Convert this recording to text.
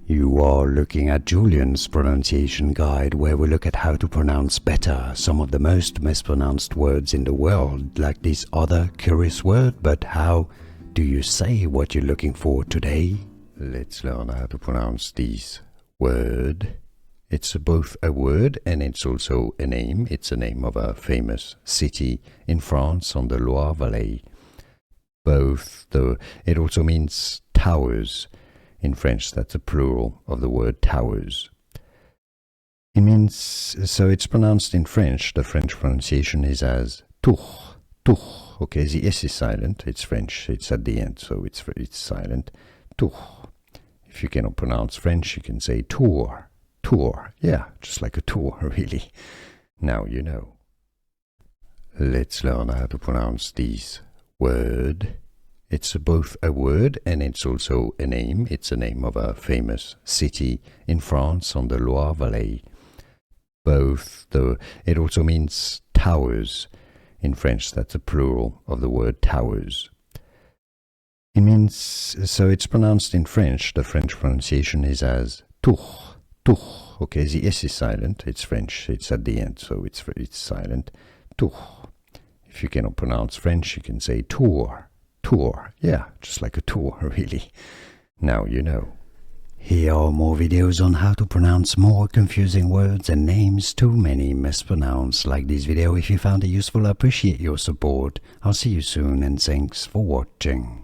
You are looking at Julian's pronunciation guide, where we look at how to pronounce better some of the most mispronounced words in the world, like this other curious word. But how do you say what you're looking for today? Let's learn how to pronounce this word. It's both a word and it's also a name. It's a name of a famous city in France on the Loire Valley. It also means towers. In French, that's a plural of the word towers. It means, so it's pronounced in French. The French pronunciation is as tour, tour. Okay, the S is silent. It's French. It's at the end, so it's silent. Tour. If you cannot pronounce French, you can say tour, tour. Yeah, just like a tour, really. Now you know. Let's learn how to pronounce this word. It's both a word and it's also a name. It's a name of a famous city in France on the Loire Valley. It also means towers. In French, that's a plural of the word towers. It means, so it's pronounced in French. The French pronunciation is as tour, tour. Okay, the S is silent. It's French. It's at the end, so it's silent. Tour. If you cannot pronounce French, you can say tour. Tour, yeah, just like a tour, really. Now you know. Here are more videos on how to pronounce more confusing words and names too many mispronounced. Like this video if you found it useful. I appreciate your support. I'll see you soon and thanks for watching.